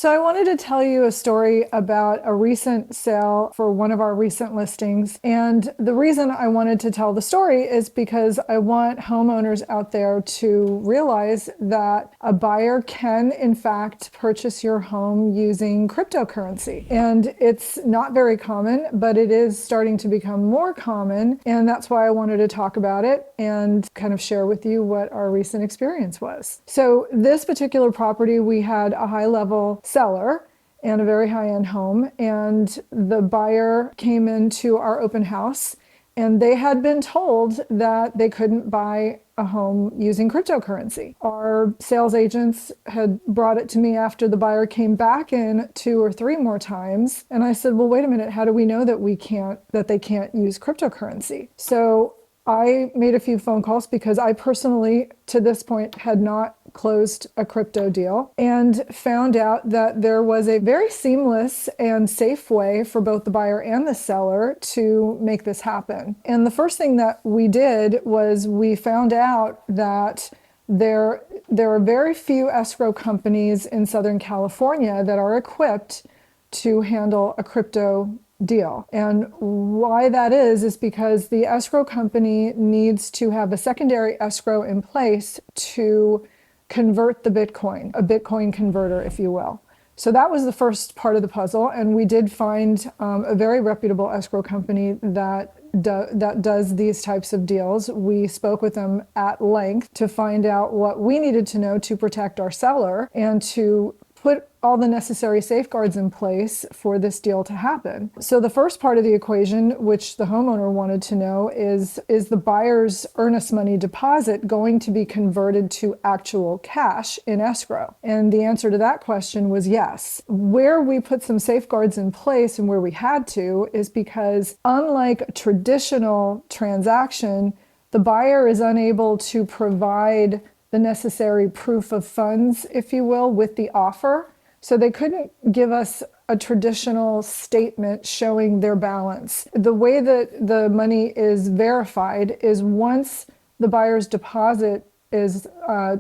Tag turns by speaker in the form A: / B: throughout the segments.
A: So I wanted to tell you a story about a recent sale for one of our recent listings. And the reason I wanted to tell the story is because I want homeowners out there to realize that a buyer can, in fact, purchase your home using cryptocurrency. And it's not very common, but it is starting to become more common. And that's why I wanted to talk about it and kind of share with you what our recent experience was. So this particular property, we had a high-level seller and a very high-end home, and the buyer came into our open house and they had been told that they couldn't buy a home using cryptocurrency. Our sales agents had brought it to me after the buyer came back in 2 or 3 more times, and I said, well, wait a minute, how do we know that they can't use cryptocurrency? So I made a few phone calls because I personally, to this point, had not closed a crypto deal, and found out that there was a very seamless and safe way for both the buyer and the seller to make this happen. And the first thing that we did was we found out that there are very few escrow companies in Southern California that are equipped to handle a crypto deal. And why that is because the escrow company needs to have a secondary escrow in place to convert the Bitcoin, a Bitcoin converter, if you will. So that was the first part of the puzzle, and we did find a very reputable escrow company that does these types of deals. We spoke with them at length to find out what we needed to know to protect our seller and to put all the necessary safeguards in place for this deal to happen. So the first part of the equation, which the homeowner wanted to know, is the buyer's earnest money deposit going to be converted to actual cash in escrow? And the answer to that question was yes. Where we put some safeguards in place and where we had to is because, unlike a traditional transaction, the buyer is unable to provide the necessary proof of funds, if you will, with the offer. So they couldn't give us a traditional statement showing their balance. The way that the money is verified is once the buyer's deposit is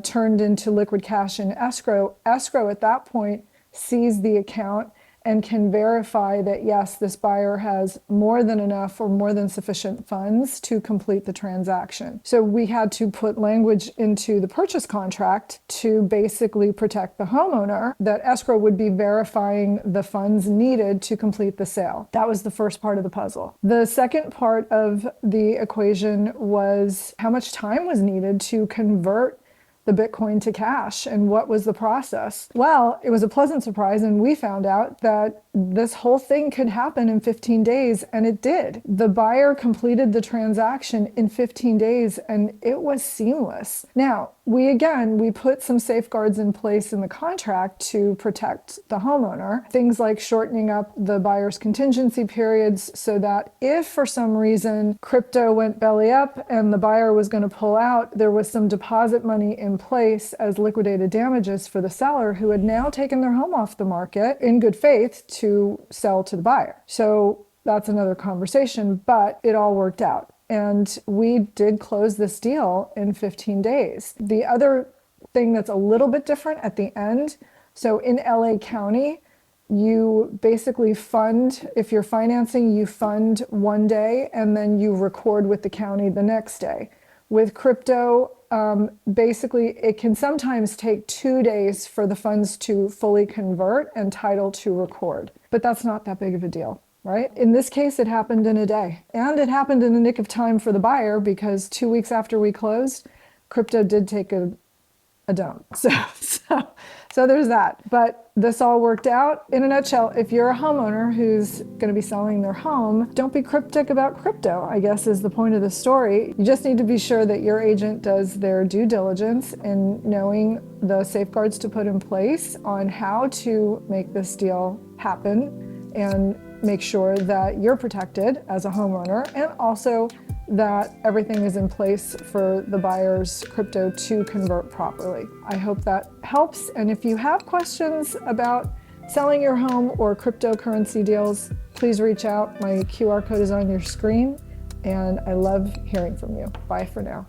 A: turned into liquid cash in escrow, escrow at that point sees the account and can verify that, yes, this buyer has more than enough or more than sufficient funds to complete the transaction. So we had to put language into the purchase contract to basically protect the homeowner that escrow would be verifying the funds needed to complete the sale. That was the first part of the puzzle. The second part of the equation was how much time was needed to convert the Bitcoin to cash, and what was the process? Well, it was a pleasant surprise, and we found out that this whole thing could happen in 15 days, and it did. The buyer completed the transaction in 15 days, and it was seamless. Now, we put some safeguards in place in the contract to protect the homeowner. Things like shortening up the buyer's contingency periods so that if for some reason crypto went belly up and the buyer was going to pull out, there was some deposit money in place as liquidated damages for the seller who had now taken their home off the market in good faith to sell to the buyer. So that's another conversation, but it all worked out. And we did close this deal in 15 days. The other thing that's a little bit different at the end, so in LA County, you basically fund, if you're financing, you fund one day and then you record with the county the next day. With crypto, basically it can sometimes take 2 days for the funds to fully convert and title to record, but that's not that big of a deal. Right? In this case, it happened in a day. And it happened in the nick of time for the buyer because 2 weeks after we closed, crypto did take a dump. So there's that. But this all worked out. In a nutshell, if you're a homeowner who's going to be selling their home, don't be cryptic about crypto, I guess is the point of the story. You just need to be sure that your agent does their due diligence in knowing the safeguards to put in place on how to make this deal happen, and make sure that you're protected as a homeowner, and also that everything is in place for the buyer's crypto to convert properly. I hope that helps. And if you have questions about selling your home or cryptocurrency deals, please reach out. My QR code is on your screen, and I love hearing from you. Bye for now.